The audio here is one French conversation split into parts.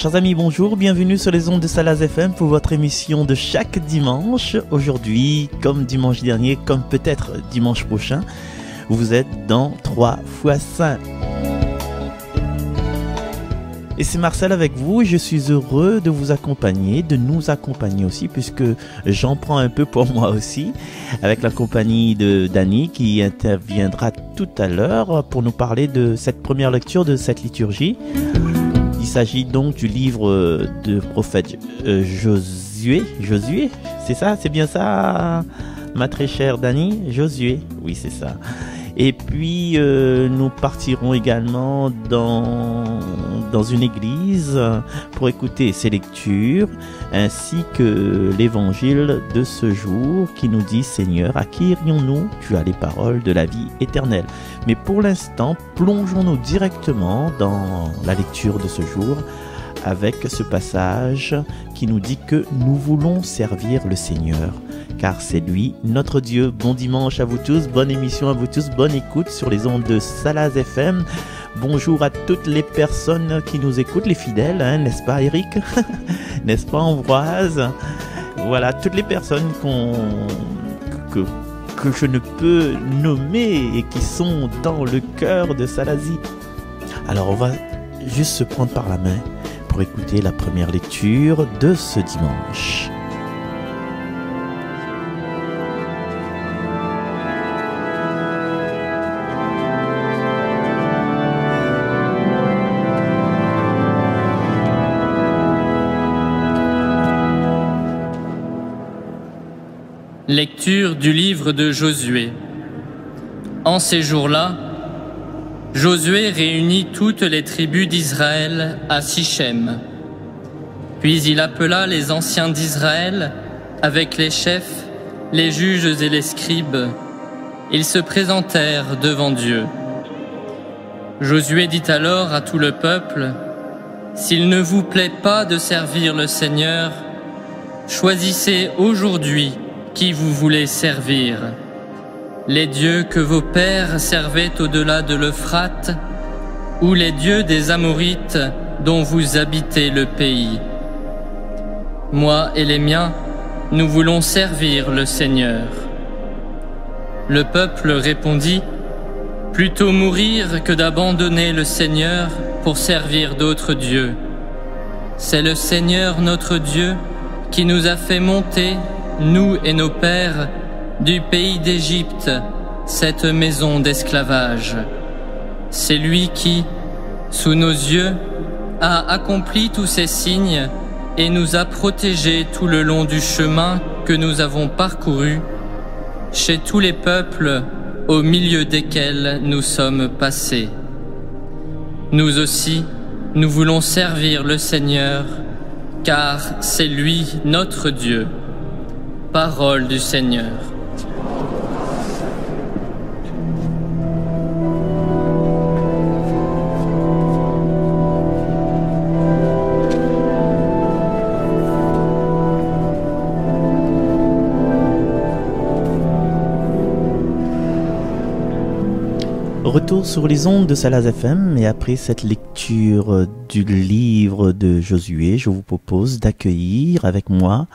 Chers amis, bonjour, bienvenue sur les ondes de Salaz FM pour votre émission de chaque dimanche. Aujourd'hui, comme dimanche dernier, comme peut-être dimanche prochain, vous êtes dans 3 x 5. Et c'est Marcel avec vous, je suis heureux de vous accompagner, de nous accompagner aussi, puisque j'en prends un peu pour moi aussi, avec la compagnie de Dani qui interviendra tout à l'heure pour nous parler de cette première lecture de cette liturgie. Il s'agit donc du livre de prophète Josué, c'est ça, c'est bien ça, ma très chère Dani, Josué, oui c'est ça. Et puis nous partirons également dans une église pour écouter ces lectures ainsi que l'évangile de ce jour qui nous dit: Seigneur, à qui irions-nous? Tu as les paroles de la vie éternelle. Mais pour l'instant, plongeons-nous directement dans la lecture de ce jour avec ce passage qui nous dit que nous voulons servir le Seigneur, car c'est lui notre Dieu. Bon dimanche à vous tous, bonne émission à vous tous, bonne écoute sur les ondes de Salaz FM. Bonjour à toutes les personnes qui nous écoutent, les fidèles, hein, n'est-ce pas Eric? N'est-ce pas Ambroise? Voilà, toutes les personnes que je ne peux nommer et qui sont dans le cœur de Salazie. Alors on va juste se prendre par la main pour écouter la première lecture de ce dimanche. Lecture du livre de Josué. En ces jours-là, Josué réunit toutes les tribus d'Israël à Sichem. Puis il appela les anciens d'Israël avec les chefs, les juges et les scribes. Ils se présentèrent devant Dieu. Josué dit alors à tout le peuple: « S'il ne vous plaît pas de servir le Seigneur, choisissez aujourd'hui qui vous voulez servir. Les dieux que vos pères servaient au-delà de l'Euphrate, ou les dieux des Amorites dont vous habitez le pays. Moi et les miens, nous voulons servir le Seigneur. » Le peuple répondit: « Plutôt mourir que d'abandonner le Seigneur pour servir d'autres dieux. C'est le Seigneur notre Dieu qui nous a fait monter, nous et nos pères, du pays d'Égypte, cette maison d'esclavage. C'est lui qui, sous nos yeux, a accompli tous ces signes et nous a protégés tout le long du chemin que nous avons parcouru, chez tous les peuples au milieu desquels nous sommes passés. Nous aussi, nous voulons servir le Seigneur, car c'est lui notre Dieu. » Parole du Seigneur. Retour sur les ondes de Salaz FM, et après cette lecture du livre de Josué, je vous propose d'accueillir avec moi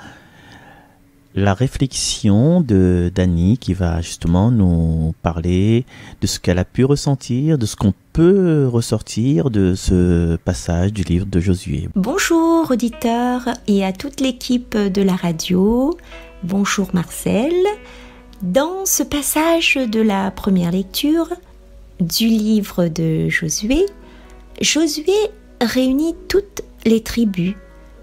la réflexion de Dani qui va justement nous parler de ce qu'elle a pu ressentir, de ce qu'on peut ressortir de ce passage du livre de Josué. Bonjour auditeurs et à toute l'équipe de la radio. Bonjour Marcel. Dans ce passage de la première lecture du livre de Josué, Josué réunit toutes les tribus,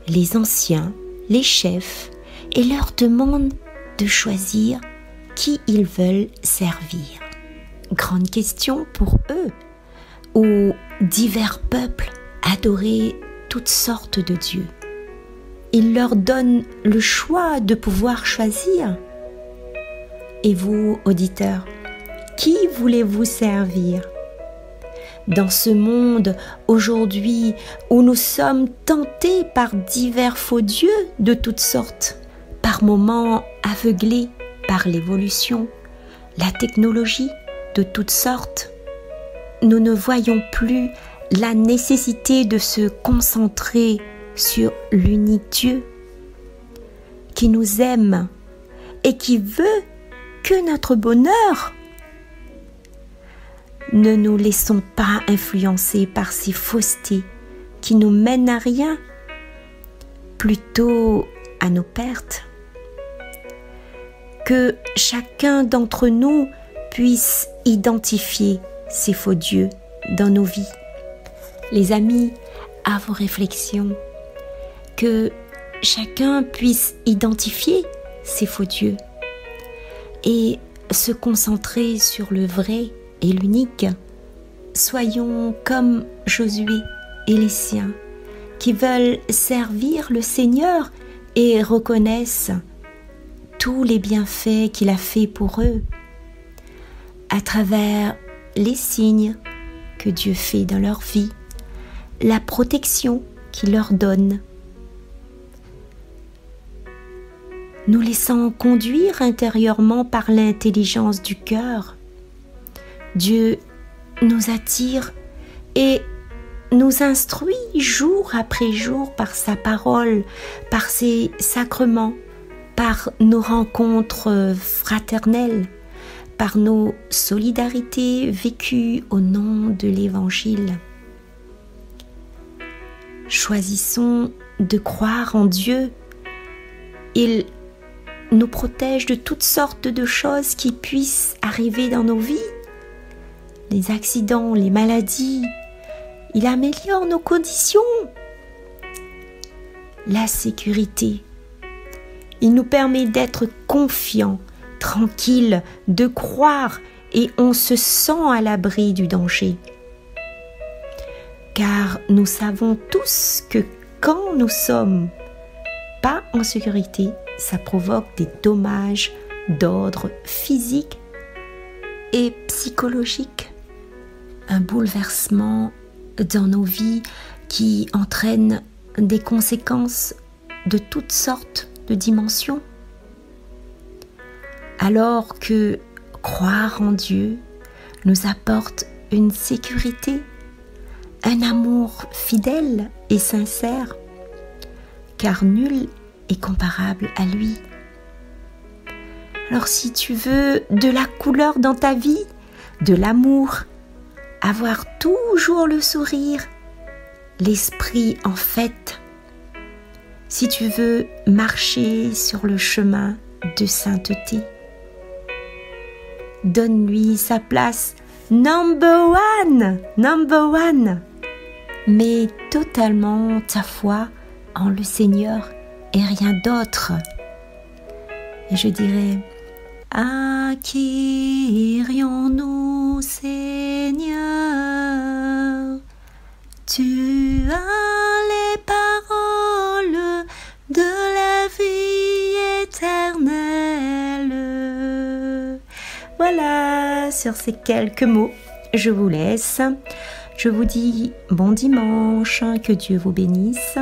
les anciens, les chefs, et leur demande de choisir qui ils veulent servir. Grande question pour eux, où divers peuples adoraient toutes sortes de dieux. Il leur donne le choix de pouvoir choisir. Et vous, auditeurs, qui voulez-vous servir? Dans ce monde aujourd'hui où nous sommes tentés par divers faux dieux de toutes sortes, par moments aveuglés par l'évolution, la technologie de toutes sortes, nous ne voyons plus la nécessité de se concentrer sur l'unique Dieu qui nous aime et qui veut que notre bonheur. Ne nous laissons pas influencer par ces faussetés qui nous mènent à rien, plutôt à nos pertes. Que chacun d'entre nous puisse identifier ces faux dieux dans nos vies. Les amis, à vos réflexions, que chacun puisse identifier ces faux dieux et se concentrer sur le vrai et l'unique. Soyons comme Josué et les siens qui veulent servir le Seigneur et reconnaissent tous les bienfaits qu'il a fait pour eux à travers les signes que Dieu fait dans leur vie, la protection qu'il leur donne. Nous laissant conduire intérieurement par l'intelligence du cœur, Dieu nous attire et nous instruit jour après jour par sa parole, par ses sacrements, par nos rencontres fraternelles, par nos solidarités vécues au nom de l'Évangile. Choisissons de croire en Dieu. Il nous protège de toutes sortes de choses qui puissent arriver dans nos vies. Les accidents, les maladies. Il améliore nos conditions. La sécurité. Il nous permet d'être confiants, tranquilles, de croire et on se sent à l'abri du danger. Car nous savons tous que quand nous sommes pas en sécurité, ça provoque des dommages d'ordre physique et psychologique. Un bouleversement dans nos vies qui entraîne des conséquences de toutes sortes de dimensions. Alors que croire en Dieu nous apporte une sécurité, un amour fidèle et sincère, car nul est comparable à lui. Alors si tu veux de la couleur dans ta vie, de l'amour, avoir toujours le sourire, l'esprit en fête, si tu veux marcher sur le chemin de sainteté, donne-lui sa place number one. Mets totalement ta foi en le Seigneur et rien d'autre. Et je dirais, à qui irions-nous, Seigneur? Tu as les paroles de la vie éternelle. Voilà, sur ces quelques mots, je vous laisse. Je vous dis bon dimanche, que Dieu vous bénisse.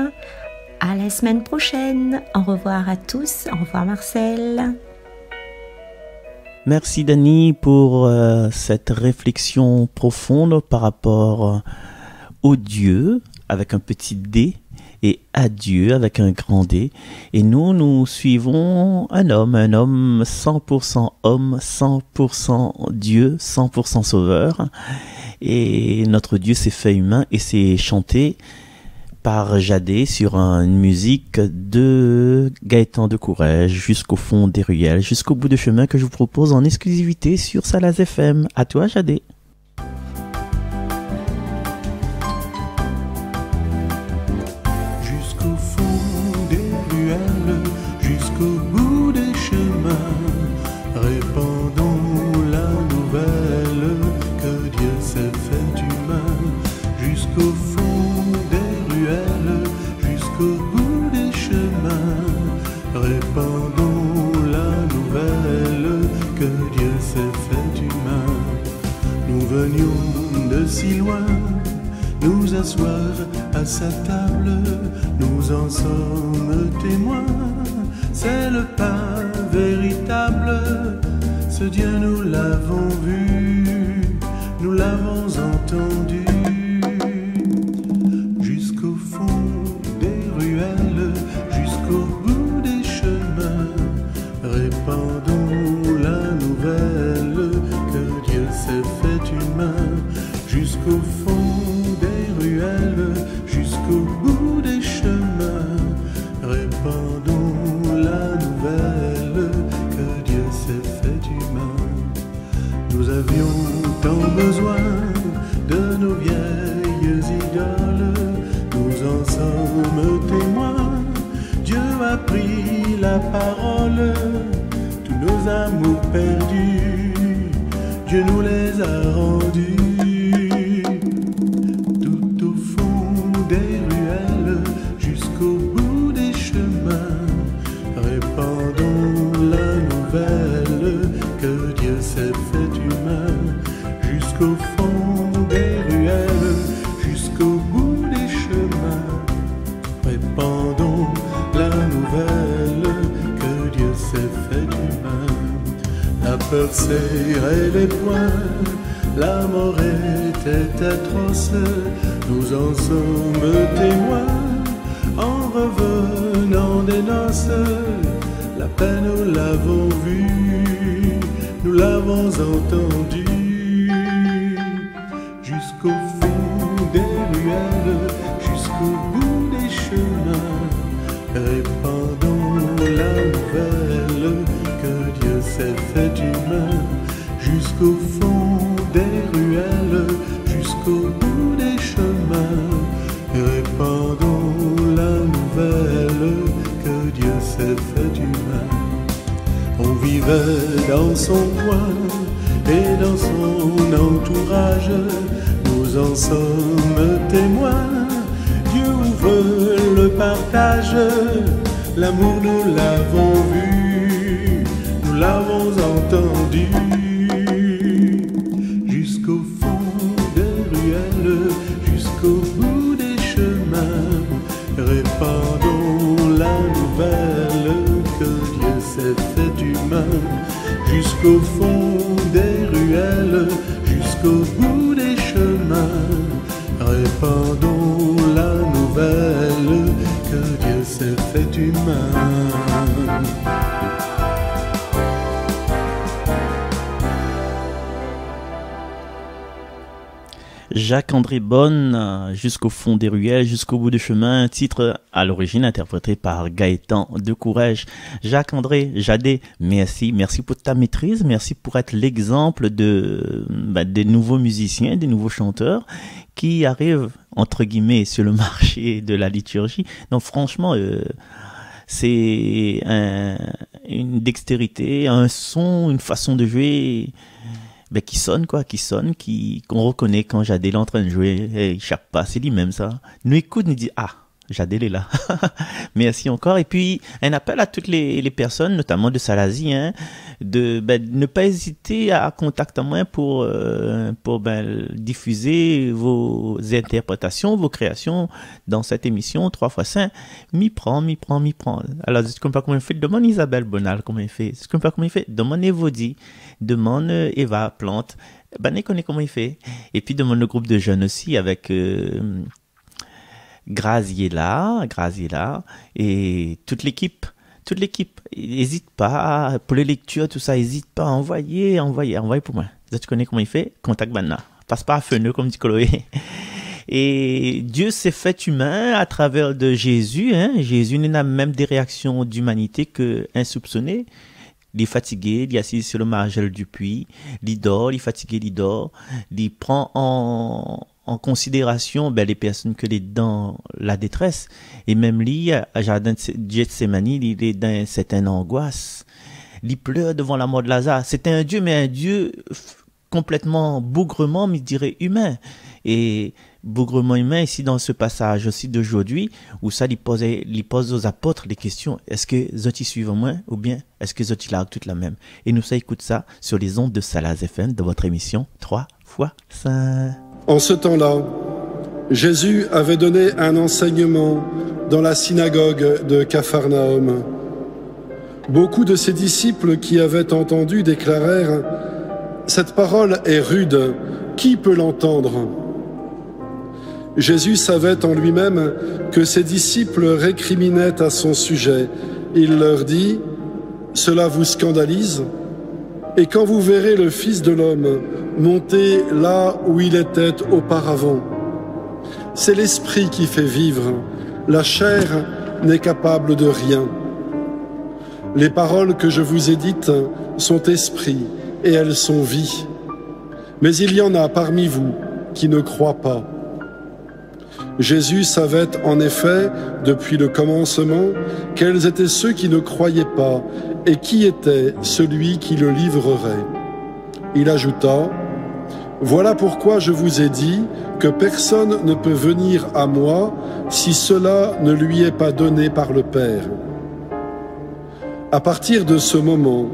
À la semaine prochaine. Au revoir à tous. Au revoir Marcel. Merci Dani pour cette réflexion profonde par rapport au Dieu avec un petit D et à Dieu avec un grand D. Et nous suivons un homme 100% homme, 100% Dieu, 100% sauveur. Et notre Dieu s'est fait humain et s'est chanté par Jadé sur une musique de Gaëtan de Courrèges, Jusqu'au fond des ruelles, jusqu'au bout de chemin, que je vous propose en exclusivité sur Salaz FM. À toi Jadé. Jusqu'au fond des ruelles, jusqu'au bout des chemins, répandons la nouvelle que Dieu s'est fait humain. Jusqu'au fond des ruelles, jusqu'au bout des chemins, répandons la nouvelle que Dieu s'est fait humain. Nous venions de si loin nous asseoir à sa table, nous en sommes témoins. C'est le pain véritable, ce Dieu nous l'avons vu, nous l'avons entendu. sommes témoins. Dieu a pris la parole, tous nos amours perdus, Dieu nous les a rendus. Tout au fond des ruelles, jusqu'au bout des chemins, répandons la nouvelle que Dieu s'est fait humain. Jusqu'au fond des ruelles, jusqu'au bout des chemins, répandons la nouvelle que Dieu s'est fait humain. La peur serrait les poings, la mort était atroce, nous en sommes témoins. En revenant des noces, la paix nous l'avons vue, nous l'avons entendue. Jusqu'au fond des ruelles, jusqu'au bout des chemins, répandons la nouvelle que Dieu s'est fait humain. Jusqu'au fond des ruelles, jusqu'au bout des chemins, répandons la nouvelle que Dieu s'est fait humain. On vivait dans son coin et dans son entourage, nous en sommes témoins. Dieu ouvre le partage, l'amour nous l'avons vu, nous l'avons entendu. Jusqu'au fond des ruelles, jusqu'au bout des chemins, répandons la nouvelle que Dieu s'est fait humain. Jusqu'au fond des ruelles, jusqu'au bout des chemins, répandons la nouvelle que Dieu s'est fait humain. Jacques-André Bonne, Jusqu'au fond des ruelles, jusqu'au bout du chemin, titre à l'origine interprété par Gaëtan de Courrèges. Jacques-André Jadé, merci pour ta maîtrise, merci pour être l'exemple des nouveaux musiciens, des nouveaux chanteurs qui arrivent, entre guillemets, sur le marché de la liturgie. Donc franchement, c'est une dextérité, un son, une façon de jouer qui sonne, qu'on reconnaît quand Jadé est en train de jouer. Il échappe pas, c'est lui-même ça. Nous écoute, nous dit, ah, Jadé est là. Merci encore. Et puis, un appel à toutes les personnes, notamment de Salazie, de ne pas hésiter à contacter moi pour diffuser vos interprétations, vos créations dans cette émission 3x5. M'y prend. Alors, je ne sais pas comment il fait. Demande Isabelle Bonal comment il fait. Je ne sais pas comment il fait. Demande Evody. Demande Eva Plante. Ne connaît comment il fait. Et puis, demande le groupe de jeunes aussi avec Graziella et toute l'équipe. N'hésite pas, pour les lectures, tout ça, n'hésite pas à envoyer pour moi. Tu connais comment il fait? Contact Banna. Passe pas à feneux, comme dit Chloé. Et Dieu s'est fait humain à travers de Jésus. Jésus n'a même des réactions d'humanité que insoupçonnées. Il est fatigué, il est assis sur le margelle du puits, il dort, il est fatigué, il dort. Il prend en considération les personnes que les dans la détresse. Et même lui, à Jardin de Gethsémani, il est dans une certaine angoisse. Il pleure devant la mort de Lazare. C'était un Dieu, mais un Dieu complètement bougrement, mais je dirais humain. Et bougrement humain, ici dans ce passage aussi d'aujourd'hui, où ça, il pose aux apôtres les questions. Est-ce que Zoti suivent moi, ou bien est-ce que Zoti largue toute la même? Et nous, ça écoute ça sur les ondes de Salaz FM de votre émission 3x5. En ce temps-là, Jésus avait donné un enseignement dans la synagogue de Capharnaüm. Beaucoup de ses disciples qui avaient entendu déclarèrent « Cette parole est rude, qui peut l'entendre ?» Jésus savait en lui-même que ses disciples récriminaient à son sujet. Il leur dit « Cela vous scandalise ? Et quand vous verrez le Fils de l'homme monter là où il était auparavant, c'est l'esprit qui fait vivre, la chair n'est capable de rien. Les paroles que je vous ai dites sont esprit et elles sont vie. Mais il y en a parmi vous qui ne croient pas. Jésus savait en effet, depuis le commencement, quels étaient ceux qui ne croyaient pas et qui était celui qui le livrerait. Il ajouta, « Voilà pourquoi je vous ai dit que personne ne peut venir à moi si cela ne lui est pas donné par le Père. » À partir de ce moment,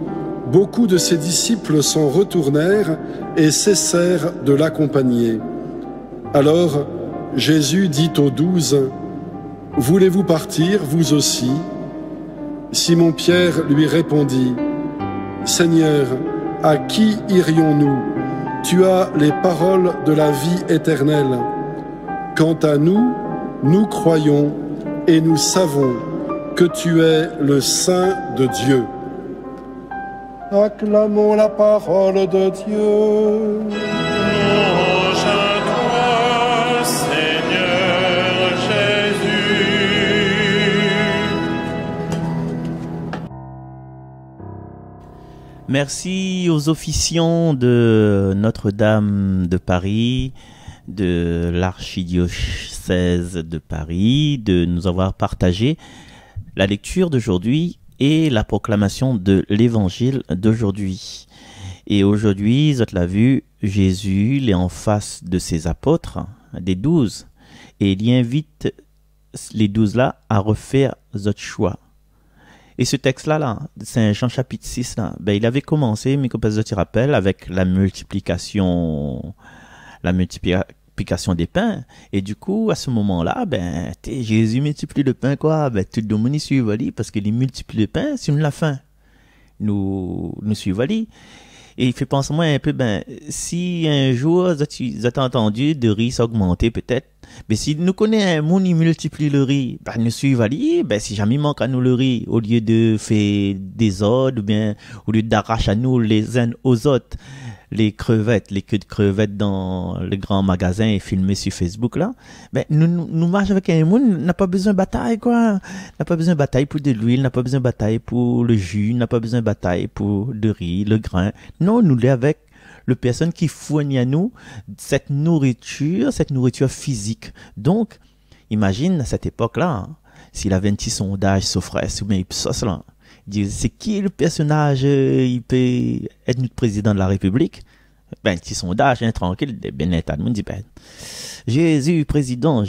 beaucoup de ses disciples s'en retournèrent et cessèrent de l'accompagner. Alors, Jésus dit aux 12, « Voulez-vous partir, vous aussi ?» Simon-Pierre lui répondit, « Seigneur, à qui irions-nous? Tu as les paroles de la vie éternelle. Quant à nous, nous croyons et nous savons que tu es le Saint de Dieu. » Acclamons la parole de Dieu. Merci aux officiants de Notre-Dame de Paris, de l'archidiocèse de Paris, de nous avoir partagé la lecture d'aujourd'hui et la proclamation de l'évangile d'aujourd'hui. Et aujourd'hui, vous l'avez vu, Jésus il est en face de ses apôtres, des 12, et il y invite les 12 là à refaire votre choix. Et ce texte-là, Saint Jean chapitre 6, là, ben, il avait commencé, mais comme je te rappelle, avec la multiplication des pains. Et du coup, à ce moment-là, ben, Jésus multiplie le pain, quoi. Ben, tout le monde y suit, parce qu'il multiplie le pain, c'est la fin. Nous suivons. Et il fait penser moi un peu, ben, si un jour, vous avez entendu de riz s'augmenter peut-être, mais si nous connaissons un monde qui multiplie le riz, ben, nous suivons, ben, si jamais il manque à nous le riz, au lieu de faire des ordres, ou bien, au lieu d'arracher à nous les uns aux autres, les crevettes, les queues de crevettes dans le grand magasin et filmer sur Facebook, là, ben, nous marchons avec un monde, n'a pas besoin de bataille, quoi. N'a pas besoin de bataille pour de l'huile, n'a pas besoin de bataille pour le jus, n'a pas besoin de bataille pour le riz, le grain. Non, nous l'est avec le personne qui fournit à nous cette nourriture physique. Donc, imagine à cette époque-là, s'il avait un petit sondage Sofres ou bien Ipsos, là, c'est qui le personnage, il peut être notre président de la République? Ben, petit sondage, tranquille, ben, tout le monde dit, ben, Jésus président.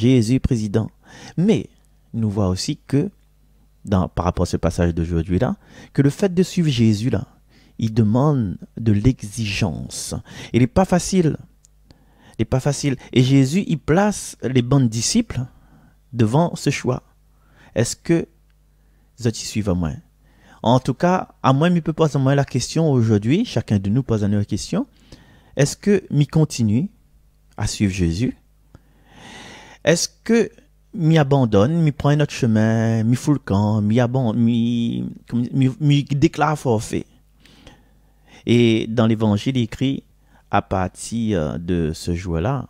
Mais, nous voyons aussi que, par rapport à ce passage d'aujourd'hui là, que le fait de suivre Jésus là, il demande de l'exigence. Il n'est pas facile. Et Jésus, il place les bons disciples devant ce choix. Est-ce que vous êtes suivre moi? En tout cas, à moi, il peut poser la question aujourd'hui, chacun de nous pose une question. Est-ce que m'y continue à suivre Jésus? Est-ce que m'y abandonne, m'y prend un autre chemin, m'y fout le camp, m'y déclare forfait? Et dans l'évangile, il écrit, à partir de ce jour-là,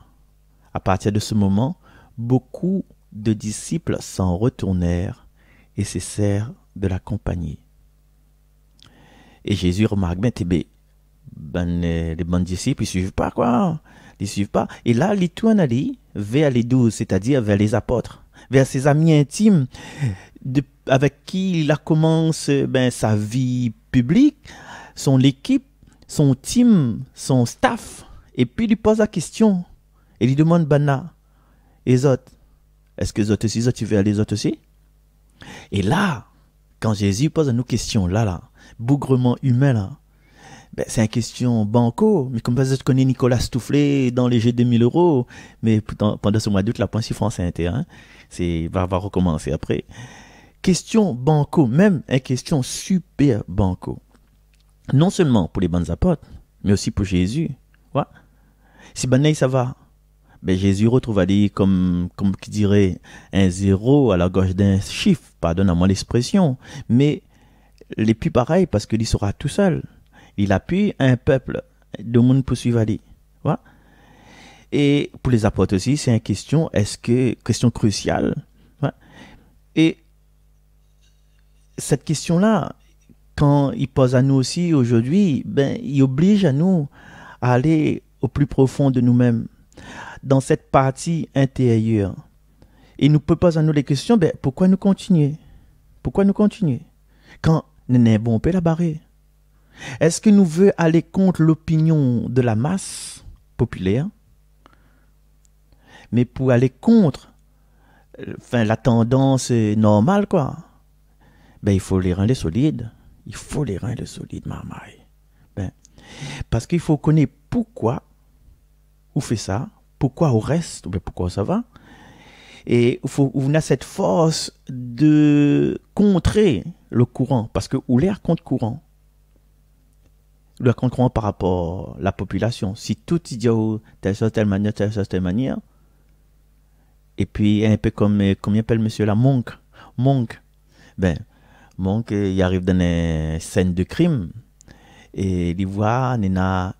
à partir de ce moment, beaucoup de disciples s'en retournèrent et cessèrent de l'accompagner. Et Jésus remarque bien, les bons disciples, ils suivent pas, quoi. Ils suivent pas. Et là, il tourne vers les 12, c'est-à-dire vers les apôtres, vers ses amis intimes, avec qui il a commencé sa vie publique, son équipe, son team, son staff. Et puis, il lui pose la question. Et il lui demande, les autres, est-ce que les autres aussi, tu veux aller les autres aussi? Et là, quand Jésus pose une question, là, bougrement humain, là, ben, c'est une question banco. Mais comme vous connaissez Nicolas Stoufflet dans les jeux de 1000 €, mais pendant ce mois d'août, la pensée France Inter, va recommencer après. Question banco, même une question super banco. Non seulement pour les bonnes apôtres, mais aussi pour Jésus. Ouais. Si ça va, ben Jésus retrouve comme qui dirait un 0 à la gauche d'un chiffre, pardonne-moi l'expression, mais les plus pareil parce qu'il sera tout seul. Il appuie un peuple de monde pour suivre aller. Ouais. Et pour les apôtres aussi, c'est une question, question cruciale. Ouais. Et cette question-là, quand il pose à nous aussi aujourd'hui, ben, il oblige à nous à aller au plus profond de nous-mêmes, dans cette partie intérieure, Et nous posons à nous les questions, ben, pourquoi nous continuer? Pourquoi nous continuer? Quand nous n'est bon, on peut la barrer. Est-ce que nous voulons aller contre l'opinion de la masse populaire? Mais pour aller contre la tendance normale, quoi, ben, il faut les rendre solides. Il faut les rendre solides, marmaille. Ben, parce qu'il faut connaître pourquoi on fait ça, pourquoi on reste, ben, pourquoi ça va. Et on a cette force de contrer le courant, parce que ou l'air contre courant. Le contre courant par rapport à la population. Si tout est dit telle manière, et puis un peu comme il appelle monsieur là, Monk, ben, Monk, il arrive dans une scène de crime, et il voit, il y a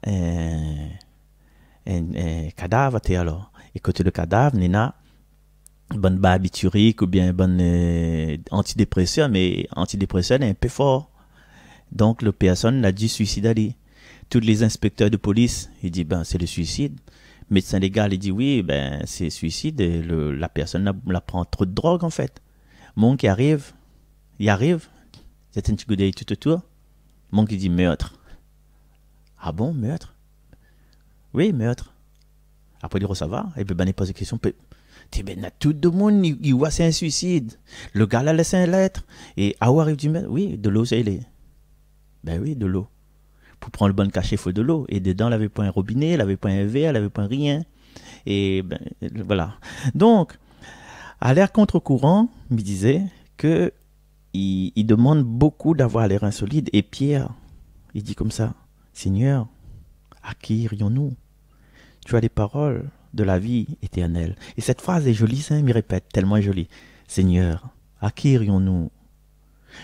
un cadavre, alors. Et côté le cadavre, il y a bonne barbiturique ou bien bonne antidépresseur, mais antidépresseur est un peu fort. Donc, la personne a dit suicider. Tous les inspecteurs de police, ils disent, ben, c'est le suicide. Médecin légal, il dit, oui, ben, c'est suicide. Et la personne la prend trop de drogue, en fait. Mon qui arrive, c'est un petit coup d'œil tout autour. Mon qui dit meurtre. Ah bon, meurtre? Oui, meurtre. Après, il dit, ça va. Et puis, ben, il pose des questions. Ben, tout le monde, il voit c'est un suicide. Le gars l'a laissé une lettre. Et à où arrive du meurtre? Oui, de l'eau, c'est il est. Ben oui, de l'eau. Pour prendre le bon cachet, il faut de l'eau. Et dedans, il n'avait pas un robinet, il n'avait pas un verre, il n'avait pas rien. Et ben, voilà. Donc, à l'air contre-courant, il disait que il demande beaucoup d'avoir les reins solides. Et Pierre, il dit comme ça, Seigneur, à qui irions-nous? Tu as les paroles de la vie éternelle. Et cette phrase est jolie, ça, il me répète, tellement jolie. Seigneur, à qui irions-nous?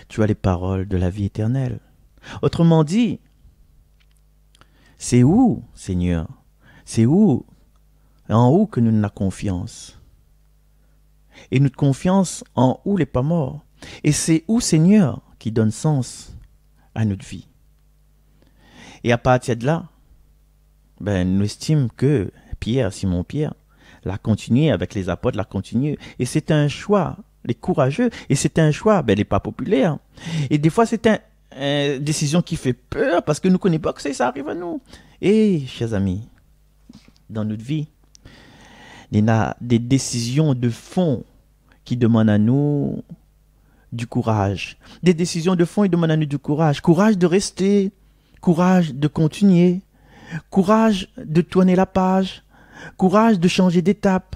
Tu as les paroles de la vie éternelle. Autrement dit, c'est où, Seigneur? C'est où, en où que nous avons la confiance? Et notre confiance en où n'est pas mort. Et c'est où, Seigneur, qui donne sens à notre vie. Et à partir de là, ben, nous estimons que Pierre, Simon Pierre, l'a continué avec les apôtres, l'a continué. Et c'est un choix, les courageux, et c'est un choix, ben, il n'est pas populaire. Et des fois, c'est une décision qui fait peur parce que nous ne connaissons pas que ça arrive à nous. Et, chers amis, dans notre vie, il y a des décisions de fond qui demandent à nous du courage. Des décisions de fond qui demandent à nous du courage. Courage de rester, courage de continuer, courage de tourner la page, courage de changer d'étape,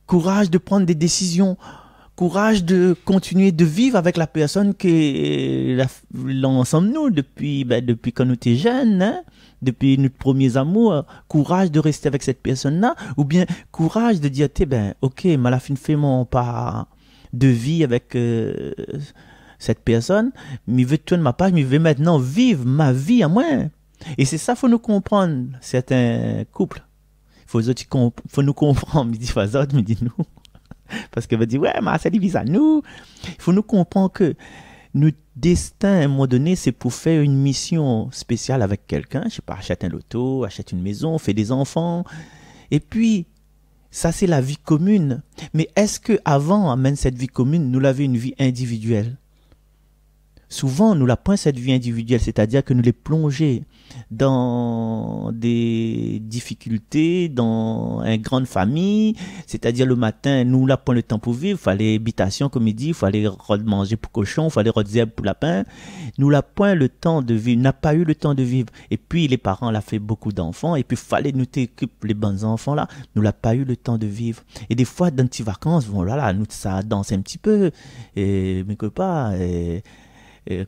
courage de prendre des décisions, courage de continuer de vivre avec la personne que l'ensemble nous depuis quand nous étions jeunes, hein? Depuis nos premiers amours, courage de rester avec cette personne-là, ou bien courage de dire, ben, ok, ma fin fait mon pas de vie avec cette personne, mais je veux tourner ma page, mais je veux maintenant vivre ma vie à moi. Et c'est ça, faut nous comprendre, certains couples. Faut nous comprendre, me dit Fazot, me dit nous. Parce que va dire, ouais, mais ça divise à nous. Il faut nous comprendre que notre destin, à un moment donné, c'est pour faire une mission spéciale avec quelqu'un. Je sais pas, achète un loto, achète une maison, fait des enfants. Et puis, ça, c'est la vie commune. Mais est-ce qu'avant, amène cette vie commune, nous l'avions une vie individuelle? Souvent, nous la point cette vie individuelle, c'est-à-dire que nous les plongeons dans des difficultés, dans une grande famille, c'est-à-dire le matin, nous la point le temps pour vivre, il fallait habitation, comme il dit, il fallait manger pour cochon, il fallait zèbre pour lapin, nous la point le temps de vivre, n'a pas eu le temps de vivre, et puis les parents l'ont fait beaucoup d'enfants, et puis il fallait nous t'occuper les bons enfants là, nous l'a pas eu le temps de vivre, et des fois, dans les vacances, voilà, nous ça danse un petit peu, et mes copains,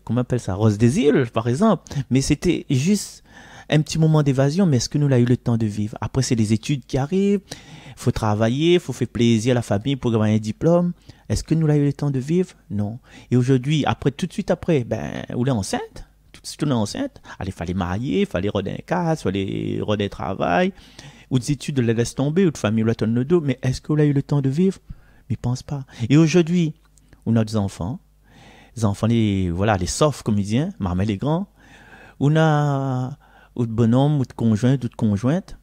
comment on appelle ça, Rose des îles, par exemple. Mais c'était juste un petit moment d'évasion, mais est-ce que nous l'avons eu le temps de vivre? Après, c'est les études qui arrivent, il faut travailler, il faut faire plaisir à la famille pour avoir un diplôme. Est-ce que nous l'avons eu le temps de vivre? Non. Et aujourd'hui, tout de suite après, ben, on est enceinte. Tout de suite, on est enceinte. Allez, il fallait marier, il fallait roder un casse, il fallait roder un travail. Ou des études, on les laisse tomber, ou de famille, on la tourne le dos. Mais est-ce qu'on a eu le temps de vivre? Mais je pense pas. Et aujourd'hui, on a des enfants. Les enfants, les softs, comme ils disent, hein, maman les grands, on a ou de bonhomme, ou de conjoint, ou de conjointe.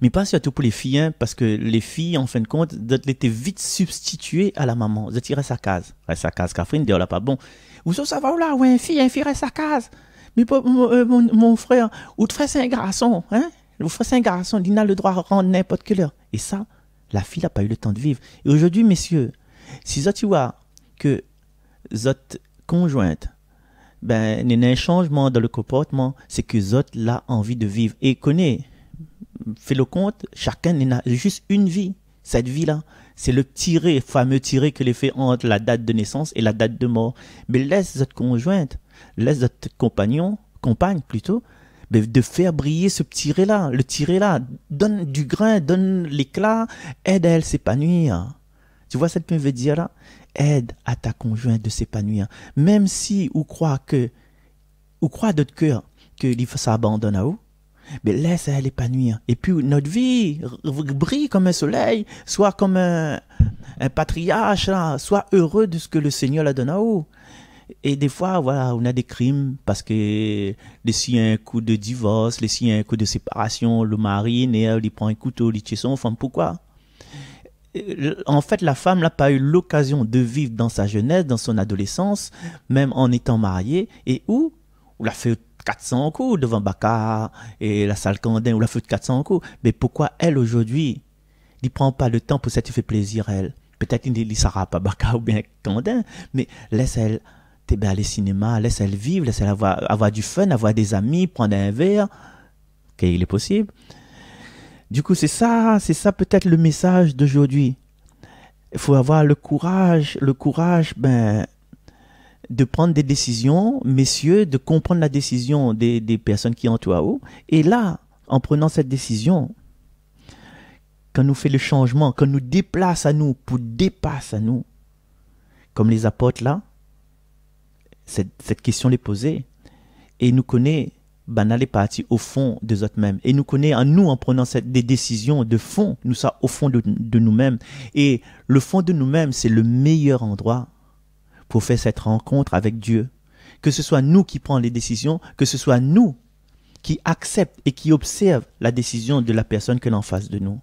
Mais pas surtout pour les filles, hein, parce que les filles, en fin de compte, elles étaient vite substituées à la maman. Elles tiraient sa case. Reste sa case, Catherine, là pas bon. Ou ça va là, ouais, une fille reste sa case. Mais mon frère, ou te frère c'est un garçon, hein? Le frère c'est un garçon, il n'a le droit de rendre n'importe quelle heure. Et ça, la fille n'a pas eu le temps de vivre. Et aujourd'hui, messieurs, si tu vois que votre conjointe, ben, il y a un changement dans le comportement, c'est que l'autre a envie de vivre. Et connaît, fait le compte, chacun a juste une vie. Cette vie-là, c'est le fameux tiré que les fait entre la date de naissance et la date de mort. Mais laisse votre conjointe, laisse votre compagne plutôt, de faire briller ce tiré-là. Le tiré-là, donne du grain, donne l'éclat, aide à elle s'épanouir. Tu vois ce que je veux dire là? Aide à ta conjointe de s'épanouir. Même si ou croit de notre cœur que il faut s'abandonner à vous, mais laisse elle épanouir. Et puis notre vie brille comme un soleil, soit comme un patriarche, là, soit heureux de ce que le Seigneur a donné à vous. Et des fois, voilà, on a des crimes parce que s'il y a un coup de divorce, s'il y a un coup de séparation, le mari, il prend un couteau, il tue son femme. Pourquoi? En fait, la femme n'a pas eu l'occasion de vivre dans sa jeunesse, dans son adolescence, même en étant mariée, et où on l'a fait 400 coups devant Baka et la salle Candin, on l'a fait 400 coups. Mais pourquoi elle, aujourd'hui, ne prend pas le temps pour ça, tu fais plaisir à elle? Peut-être qu'il ne sera pas Baka ou bien Candin, mais laisse elle aller au cinéma, laisse elle vivre, laisse elle avoir du fun, avoir des amis, prendre un verre, qu'il est possible. Du coup, c'est ça peut-être le message d'aujourd'hui. Il faut avoir le courage, de prendre des décisions, messieurs, de comprendre la décision des personnes qui entourent vous. Et là, en prenant cette décision, quand nous fait le changement, quand nous déplace à nous, pour dépasse à nous, comme les apôtres là, cette question les posée, et nous connaît, banal est parti au fond de nous-mêmes. Et nous connaît en nous, en prenant des décisions de fond, nous sommes au fond de nous-mêmes. Et le fond de nous-mêmes, c'est le meilleur endroit pour faire cette rencontre avec Dieu. Que ce soit nous qui prenons les décisions, que ce soit nous qui acceptons et qui observons la décision de la personne que l'on face de nous.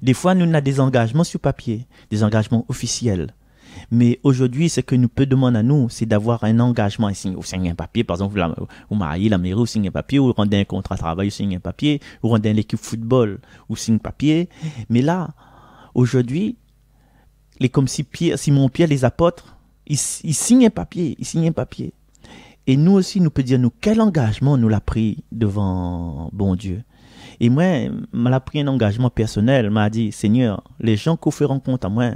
Des fois, nous avons des engagements sur papier, des engagements officiels. Mais aujourd'hui, ce que nous peut demander à nous, c'est d'avoir un engagement. Vous signez un papier, par exemple, vous mariez la mairie, vous signez un papier, vous rendez un contrat de travail, vous signez un papier, vous rendez l'équipe football, vous signez un papier. Mais là, aujourd'hui, comme Simon-Pierre, les apôtres, ils signent un papier, Et nous aussi, nous peut dire, quel engagement nous l'a pris devant bon Dieu. Et moi, m'a pris un engagement personnel, m'a dit, Seigneur, les gens qu'on fait rencontre à moi,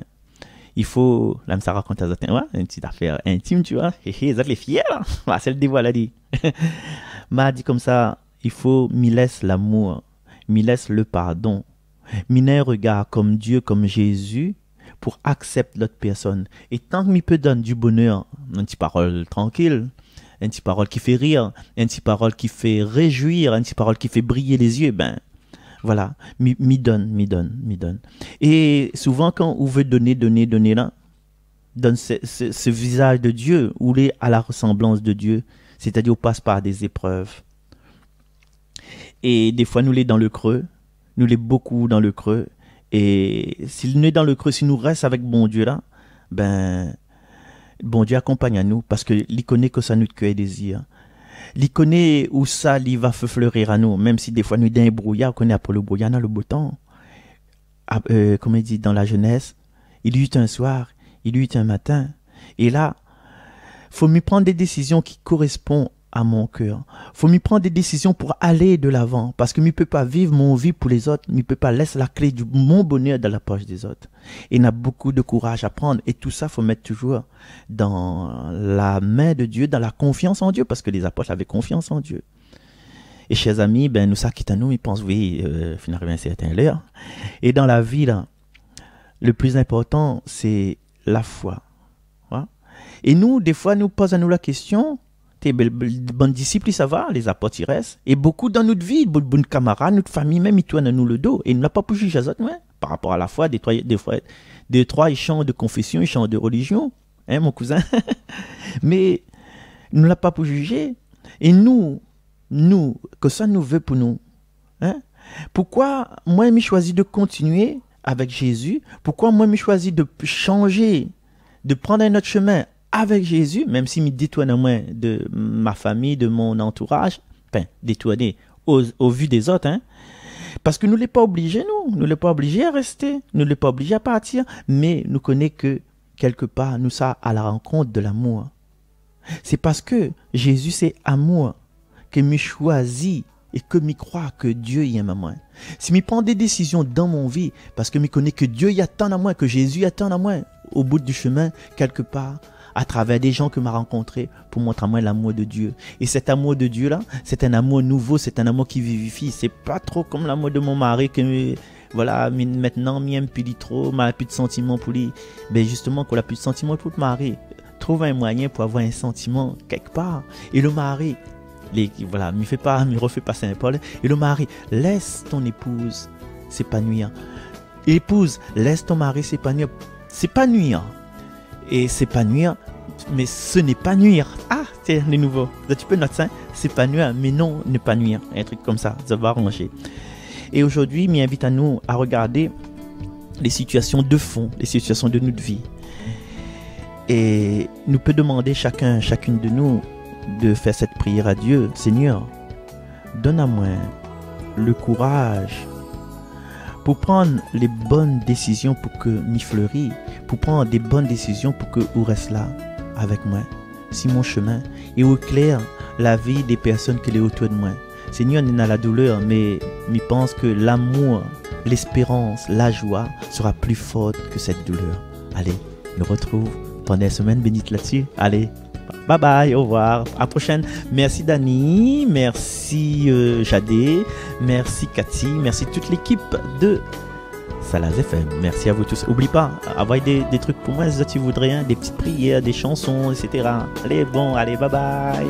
il faut, là, ça raconte à Zatin, une petite affaire intime, tu vois, et les fiers, là, c'est le dévoile, a dit. M'a dit comme ça, il faut, m'y laisse l'amour, m'y laisse le pardon, m'y laisse un regard comme Dieu, comme Jésus, pour accepter l'autre personne. Et tant que m'y peut donner du bonheur, une petite parole tranquille, une petite parole qui fait rire, une petite parole qui fait réjouir, une petite parole qui fait briller les yeux, ben, voilà, m'y donne. Et souvent, quand on veut donner là, donne ce visage de Dieu, ou est à la ressemblance de Dieu, c'est-à-dire on passe par des épreuves. Et des fois, nous l'est dans le creux, nous l'est beaucoup dans le creux. Et s'il nous est dans le creux, si nous restons avec bon Dieu là, ben, bon Dieu accompagne à nous, parce que il connaît que ça nous cœur et désir. Il connaît où ça, il va fleurir à nous, même si des fois nous d'un brouillard, on connaît pour le brouillard dans le beau temps. Comme il dit dans la jeunesse, il y eut un soir, il y eut un matin. Et là, faut m'y prendre des décisions qui correspondent à mon cœur. Faut m'y prendre des décisions pour aller de l'avant, parce que je ne peux pas vivre mon vie pour les autres, je ne peux pas laisser la clé de mon bonheur dans la poche des autres. Et il y a beaucoup de courage à prendre, et tout ça, faut mettre toujours dans la main de Dieu, dans la confiance en Dieu, parce que les apôtres avaient confiance en Dieu. Et chers amis, ben, nous, ça quitte à nous, ils pensent, oui, finalement, un certain l'heure. Et dans la vie, là, le plus important, c'est la foi. Ouais? Et nous, des fois, nous posons à nous la question, bonnes disciples, ça va, les apôtres, ils restent. Et beaucoup dans notre vie, bonnes camarades, notre famille, même, ils tournent à nous le dos. Et nous n'avons pas pu juger les autres, ouais, par rapport à la foi, des trois échanges de confession, échanges de religion, hein, mon cousin. Mais nous ne l'avons pas pu juger. Et nous, que ça nous veut pour nous, hein, Pourquoi moi, je choisis de continuer avec Jésus? Pourquoi moi, je choisis de changer, de prendre un autre chemin avec Jésus, même si je détourne moi de ma famille, de mon entourage, enfin, détourner au vu des autres, hein? Parce que nous ne l'sommes pas obligés, nous ne l'sommes pas obligés à rester, nous ne l'sommes pas obligés à partir, mais nous connaissons que quelque part, nous sommes à la rencontre de l'amour. C'est parce que Jésus, c'est amour, que je choisis et que je crois que Dieu y aime à moi. Si je prends des décisions dans mon vie, parce que je connais que Dieu y attend à moi, que Jésus y attend à moi, au bout du chemin, quelque part, à travers des gens que m'a rencontrés pour montrer à moi l'amour de Dieu. Et cet amour de Dieu là, c'est un amour nouveau, c'est un amour qui vivifie. C'est pas trop comme l'amour de mon mari que voilà, maintenant m'aime plus trop, m'a plus de sentiments pour lui. Ben justement, qu'on a plus de sentiments pour le mari, trouve un moyen pour avoir un sentiment quelque part. Et le mari, voilà, me refait pas Saint-Paul. Et le mari, laisse ton épouse s'épanouir. Épouse, laisse ton mari s'épanouir. S'épanouir. Et s'épanouir, mais ce n'est pas nuire. Ah, c'est le nouveau. Tu peux noter ça, s'épanouir, mais non, ne pas nuire. Un truc comme ça va arranger. Et aujourd'hui, il m'invite à nous à regarder les situations de fond, les situations de notre vie. Et nous peut demander chacune de nous de faire cette prière à Dieu. Seigneur, donne à moi le courage pour prendre les bonnes décisions pour que m'y fleurit, pour prendre des bonnes décisions pour que vous reste là avec moi, si mon chemin, et où éclaire la vie des personnes qui sont autour de moi. Seigneur, on a la douleur, mais je pense que l'amour, l'espérance, la joie sera plus forte que cette douleur. Allez, nous retrouve pendant une semaine bénite là-dessus. Allez, bye bye, au revoir, à la prochaine. Merci Dani, merci Jadé, merci Cathy, merci toute l'équipe de Salaz FM. Merci à vous tous. N'oublie pas, avoir des trucs pour moi si tu voudrais, des petites prières, des chansons, etc. Allez, bye bye.